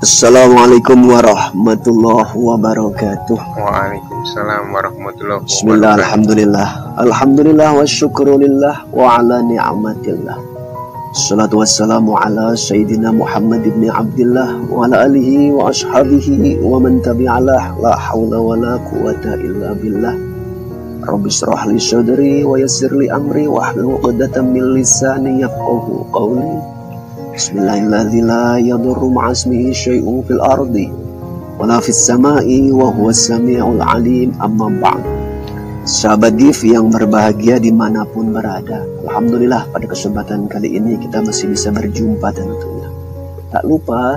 Assalamualaikum warahmatullahi wabarakatuh. Waalaikumsalam warahmatullahi wabarakatuh. Bismillah, alhamdulillah. Alhamdulillah wa syukurulillah wa ala ni'matillah. Assalatu wassalamu ala Sayyidina Muhammad ibn Abdillah wa ala alihi wa ashabihi wa man tabi'alah. La hawla wa la quwata illa billah. Rabbi shrah li sadri wa yassir li amri wa hlul 'uqdatam min lisani yafqahu qawli. Bismillahirrahmanirrahim. La yadurru ma'asmihi syai'un fil ardi wala fis sama'i wa huwas sami'ul alim. Amma ba'd. Sahabat GIF yang berbahagia dimanapun berada, alhamdulillah pada kesempatan kali ini kita masih bisa berjumpa tentunya. Tak lupa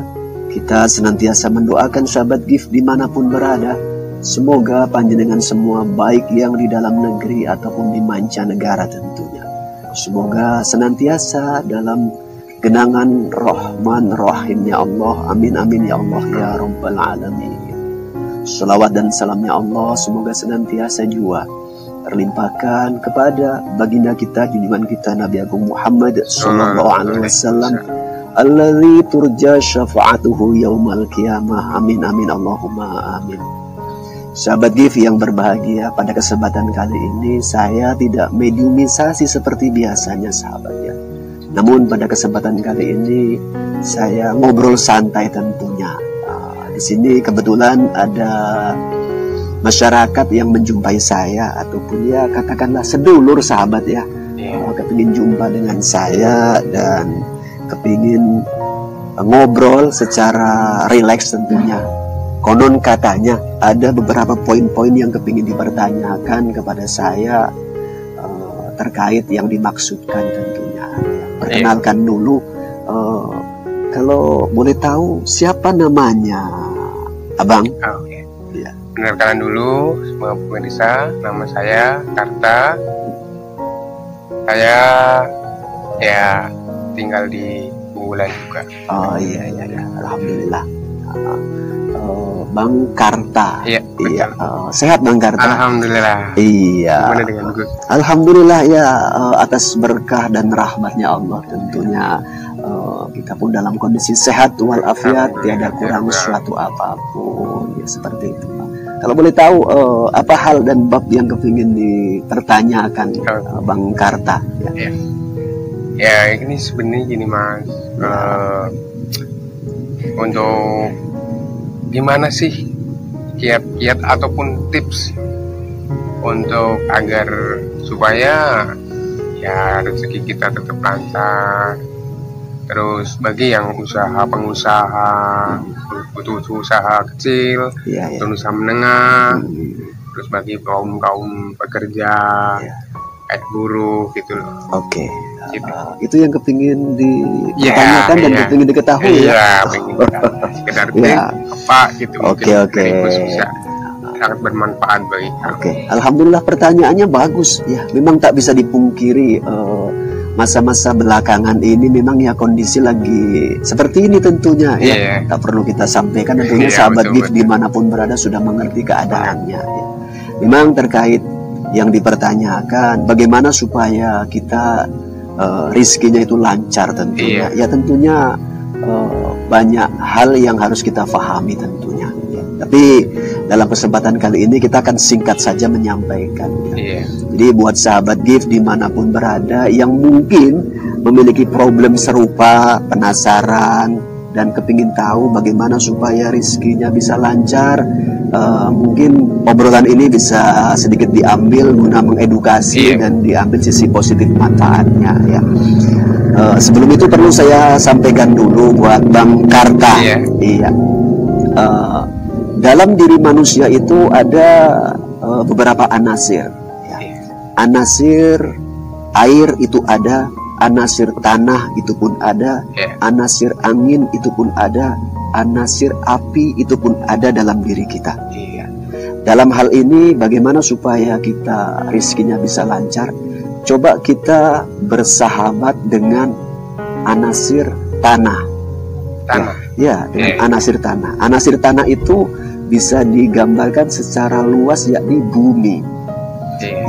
kita senantiasa mendoakan sahabat GIF dimanapun berada, semoga panjenengan semua baik yang di dalam negeri ataupun di mancanegara tentunya, semoga senantiasa dalam genangan Rahman Rahim ya Allah. Amin amin ya Allah ya Rabbal Alamin. Salawat dan salamnya Allah semoga senantiasa jua terlimpahkan kepada baginda kita, junjungan kita Nabi Agung Muhammad sallallahu alaihi wasallam, alladzi turja syafa'atuhu yaumal qiyamah. Amin amin Allahumma amin. Sahabat GIF yang berbahagia, pada kesempatan kali ini saya tidak mediumisasi seperti biasanya sahabatnya. Namun pada kesempatan kali ini saya ngobrol santai tentunya. Di sini kebetulan ada masyarakat yang menjumpai saya ataupun ya katakanlah sedulur sahabat ya, kepingin jumpa dengan saya dan kepingin ngobrol secara rileks tentunya. Konon katanya ada beberapa poin-poin yang kepingin dipertanyakan kepada saya terkait yang dimaksudkan tentunya. Perkenalkan dulu, kalau boleh tahu siapa namanya, Abang? Oke. Ya. Perkenalkan dulu semua pemirsa, nama saya Karta. Saya ya tinggal di Bulan juga. Oh iya, alhamdulillah. Bang Karta. Iya. Sehat Bang Karta? Alhamdulillah. Iya. Gimana dengan Gus? Alhamdulillah ya, atas berkah dan rahmatnya Allah tentunya kita pun dalam kondisi sehat walafiat, tiada kurang suatu apapun ya, seperti itu. Kalau boleh tahu apa hal dan bab yang kepingin dipertanyakan Bang Karta ya? Ya ini sebenarnya gini Mas, untuk gimana sih kiat-kiat ataupun tips untuk agar supaya ya rezeki kita tetap lancar. Terus bagi yang pengusaha butuh usaha kecil, usaha menengah, terus bagi kaum pekerja, kayak buruh gitu loh. Oke. Gitu. Itu yang kepingin ditanyakan dan kepingin diketahui ya. Pengen sekedar apa gitu. Oke. Bisa sangat bermanfaat bagi kami. Alhamdulillah pertanyaannya bagus ya. Memang tak bisa dipungkiri masa-masa belakangan ini memang ya kondisi lagi seperti ini tentunya ya. Tak perlu kita sampaikan tentunya sahabat GIF dimanapun berada sudah mengerti keadaannya ya. Memang terkait yang dipertanyakan bagaimana supaya kita rizkinya itu lancar tentunya. Ya tentunya banyak hal yang harus kita pahami tentunya ya. Tapi dalam kesempatan kali ini kita akan singkat saja menyampaikan ya. Jadi buat sahabat GIF dimanapun berada yang mungkin memiliki problem serupa, penasaran dan kepingin tahu bagaimana supaya rizkinya bisa lancar, mungkin obrolan ini bisa sedikit diambil guna mengedukasi dan diambil sisi positif manfaatnya ya. Sebelum itu perlu saya sampaikan dulu buat Bang Karta. Dalam diri manusia itu ada beberapa anasir ya. Anasir air itu ada, anasir tanah itu pun ada, anasir angin itu pun ada, anasir api itu pun ada dalam diri kita. Dalam hal ini bagaimana supaya kita rizkinya bisa lancar? Coba kita bersahabat dengan anasir tanah. Ya, dengan anasir tanah. Anasir tanah itu bisa digambarkan secara luas yakni bumi.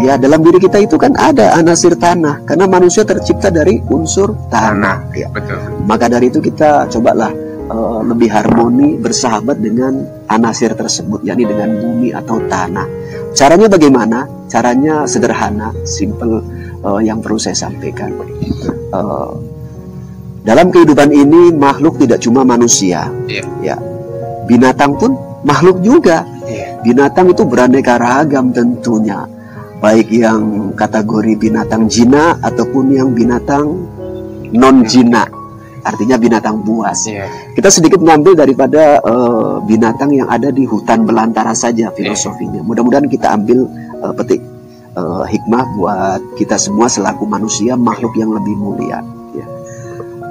Ya, dalam diri kita itu kan ada anasir tanah, karena manusia tercipta dari unsur tanah. Ya. Betul. Maka dari itu kita cobalah lebih harmoni, bersahabat dengan anasir tersebut, yakni dengan bumi atau tanah. Caranya bagaimana? Caranya sederhana, simple, yang perlu saya sampaikan. Dalam kehidupan ini makhluk tidak cuma manusia, ya, binatang pun makhluk juga. Binatang itu beraneka ragam tentunya, baik yang kategori binatang jina ataupun yang binatang non jina, artinya binatang buas. Kita sedikit mengambil daripada binatang yang ada di hutan belantara saja filosofinya. Mudah-mudahan kita ambil petik hikmah buat kita semua selaku manusia, makhluk yang lebih mulia.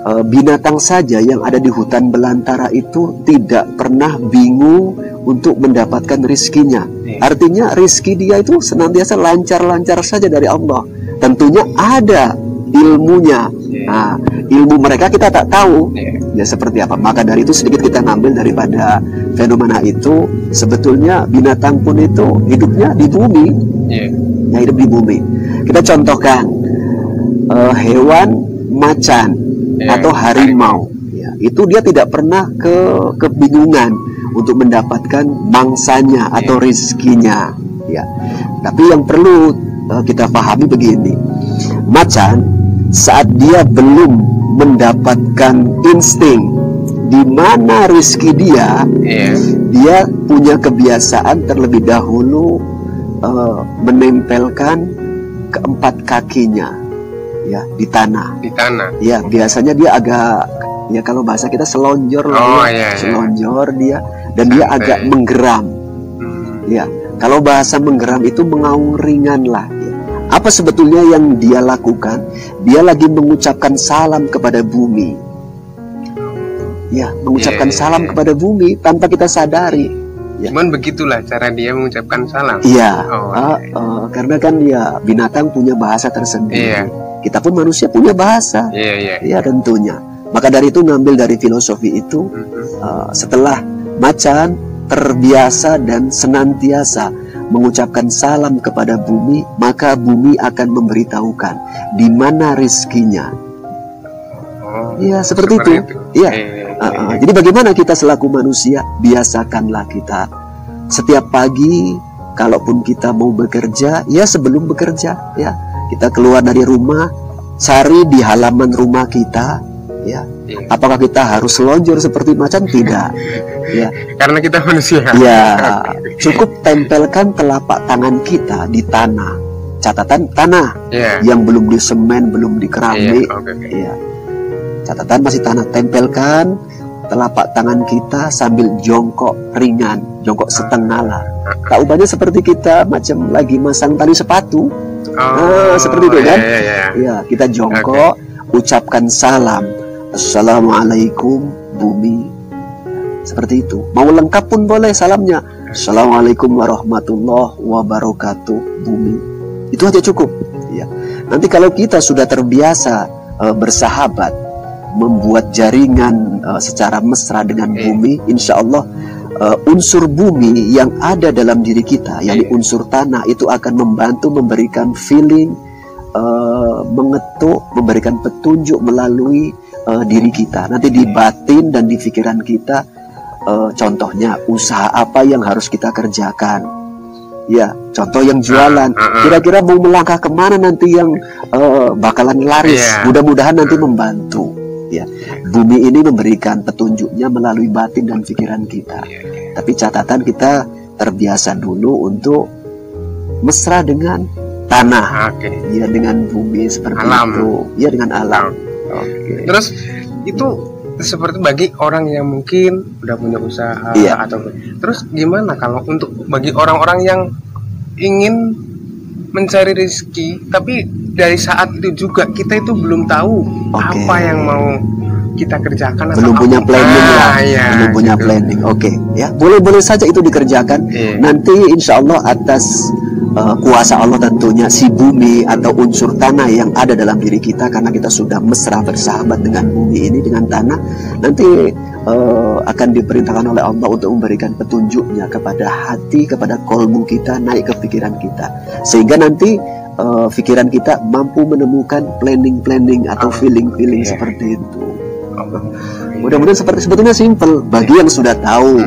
Binatang saja yang ada di hutan belantara itu tidak pernah bingung untuk mendapatkan rizkinya. Artinya rizki dia itu senantiasa lancar-lancar saja dari Allah. Tentunya ada ilmunya. Nah, ilmu mereka kita tak tahu ya seperti apa. Maka dari itu sedikit kita ngambil daripada fenomena itu. Sebetulnya binatang pun itu hidupnya di bumi, ya, hidup di bumi. Kita contohkan hewan macan atau harimau, ya, itu dia tidak pernah kebingungan untuk mendapatkan mangsanya atau rizkinya, ya. Tapi yang perlu kita pahami begini, macan saat dia belum mendapatkan insting di mana rizki dia, dia punya kebiasaan terlebih dahulu menempelkan keempat kakinya, ya, di tanah. Ya, biasanya dia agak, ya kalau bahasa kita selonjor lah, selonjor dia, dan dia agak menggeram. Ya, kalau bahasa menggeram itu mengaung ringan lah. Ya. Apa sebetulnya yang dia lakukan? Dia lagi mengucapkan salam kepada bumi. Ya, mengucapkan salam kepada bumi tanpa kita sadari. Ya. Cuman begitulah cara dia mengucapkan salam. Iya, karena kan ya binatang punya bahasa tersendiri. Kita pun manusia punya bahasa, ya tentunya. Maka dari itu ngambil dari filosofi itu, setelah macan terbiasa dan senantiasa mengucapkan salam kepada bumi, maka bumi akan memberitahukan di mana rizkinya. Ya seperti itu. Ya. Jadi bagaimana kita selaku manusia? Biasakanlah kita setiap pagi, kalaupun kita mau bekerja, ya sebelum bekerja, ya. Kita keluar dari rumah, cari di halaman rumah kita, ya. Apakah kita harus selonjor seperti macan? Tidak, ya. Karena kita manusia. Ya, cukup tempelkan telapak tangan kita di tanah. Catatan tanah, yang belum disemen, belum dikeramik, ya. Catatan masih tanah, tempelkan telapak tangan kita sambil jongkok ringan, jongkok setengah lah. Tak ubahnya seperti kita macam lagi masang tali sepatu. Seperti itu kan? Ya, kita jongkok, ucapkan salam, assalamualaikum bumi. Seperti itu. Mau lengkap pun boleh salamnya, assalamualaikum warahmatullahi wabarakatuh bumi. Itu aja cukup. Ya. Nanti kalau kita sudah terbiasa bersahabat, membuat jaringan secara mesra dengan bumi, insya Allah unsur bumi yang ada dalam diri kita, yakni unsur tanah, itu akan membantu memberikan feeling, mengetuk, memberikan petunjuk melalui diri kita. Nanti di batin dan di pikiran kita, contohnya usaha apa yang harus kita kerjakan. Ya, contoh yang jualan, kira-kira mau melangkah kemana nanti yang bakalan laris. Mudah-mudahan nanti membantu. Ya, bumi ini memberikan petunjuknya melalui batin dan pikiran kita. Tapi catatan kita terbiasa dulu untuk mesra dengan tanah, ya, dengan bumi seperti alam. Itu, ya, dengan alam. Terus itu seperti bagi orang yang mungkin udah punya usaha, atau terus gimana kalau untuk bagi orang-orang yang ingin mencari rezeki, tapi dari saat itu juga kita itu belum tahu apa yang mau kita kerjakan, belum punya planning belum punya planning. Ya, boleh saja itu dikerjakan. Nanti insya Allah atas kuasa Allah tentunya, si bumi atau unsur tanah yang ada dalam diri kita, karena kita sudah mesra bersahabat dengan bumi ini, dengan tanah, nanti akan diperintahkan oleh Allah untuk memberikan petunjuknya kepada hati, kepada kolbu kita, naik ke pikiran kita, sehingga nanti pikiran kita mampu menemukan planning atau feeling seperti itu. Mudah-mudahan seperti sebetulnya simple bagi yang sudah tahu.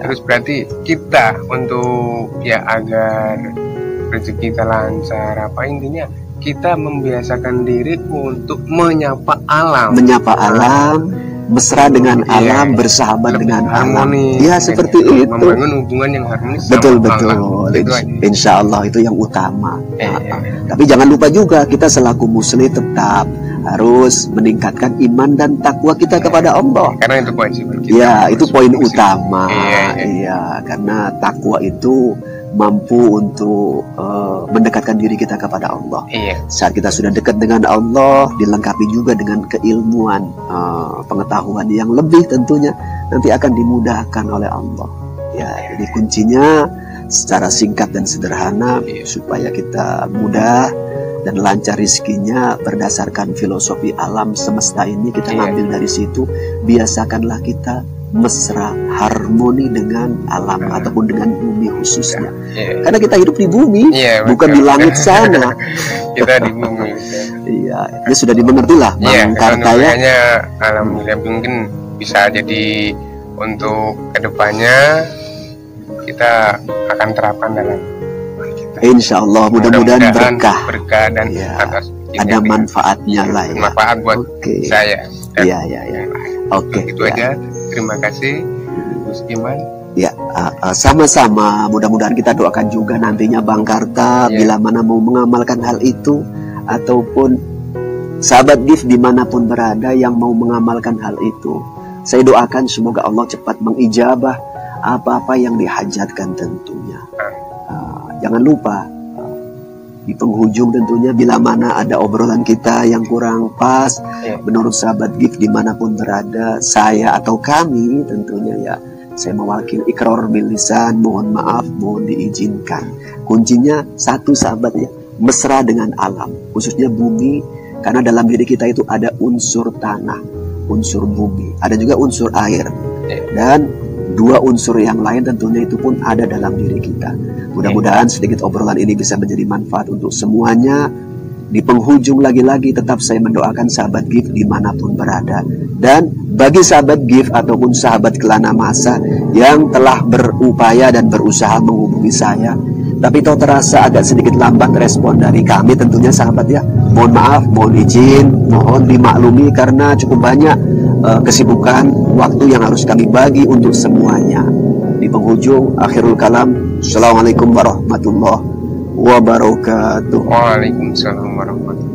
Terus berarti kita untuk ya agar rezeki kita lancar, apa intinya kita membiasakan diri untuk menyapa alam, mesra dengan alam, bersahabat dengan harmoni, alam. Ya seperti itu. Membangun hubungan yang harmonis. Betul. Insya Allah itu yang utama. Tapi jangan lupa juga kita selaku muslim tetap harus meningkatkan iman dan takwa kita kepada Allah. Karena itu kewajiban kita. Ya, itu poin utama. Iya, karena takwa itu mampu untuk mendekatkan diri kita kepada Allah. Saat kita sudah dekat dengan Allah, dilengkapi juga dengan keilmuan, pengetahuan yang lebih tentunya nanti akan dimudahkan oleh Allah. Ya, jadi kuncinya secara singkat dan sederhana supaya kita mudah dan lancar rizkinya berdasarkan filosofi alam semesta ini, kita ngambil dari situ. Biasakanlah kita mesra, harmoni dengan alam ataupun dengan bumi khususnya. Karena kita hidup di bumi, bukan di langit sana. Kita di bumi. Iya, ini sudah dimengerti lah Bang Karta ya. Alhamdulillah, mungkin bisa jadi untuk kedepannya kita akan terapkan dalam kita. Insya Allah, mudah-mudahan berkah dan atas ada manfaatnya lah ya. Manfaat buat saya. Iya. Oke. Itu aja. Terima kasih Gus Iman. Ya, sama-sama. Mudah-mudahan kita doakan juga nantinya Bang Karta bila mana mau mengamalkan hal itu, ataupun sahabat GIF dimanapun berada yang mau mengamalkan hal itu. Saya doakan semoga Allah cepat mengijabah apa-apa yang dihajatkan tentunya. Jangan lupa di penghujung tentunya bila mana ada obrolan kita yang kurang pas, menurut sahabat GIF dimanapun berada, saya atau kami tentunya ya, saya mewakili ikrar bil lisan, mohon maaf, mohon diizinkan. Kuncinya satu sahabat ya, mesra dengan alam, khususnya bumi, karena dalam diri kita itu ada unsur tanah, unsur bumi, ada juga unsur air, dan dua unsur yang lain tentunya itu pun ada dalam diri kita. Mudah-mudahan sedikit obrolan ini bisa menjadi manfaat untuk semuanya. Di penghujung lagi-lagi tetap saya mendoakan sahabat GIF dimanapun berada. Dan bagi sahabat GIF ataupun sahabat Kelana Masa yang telah berupaya dan berusaha menghubungi saya, tapi toh terasa agak sedikit lambat respon dari kami tentunya sahabat ya. Mohon maaf, mohon izin, mohon dimaklumi karena cukup banyak kesibukan waktu yang harus kami bagi untuk semuanya. Di penghujung akhirul kalam, assalamualaikum warahmatullahi wabarakatuh. Waalaikumsalam warahmatullahi wabarakatuh.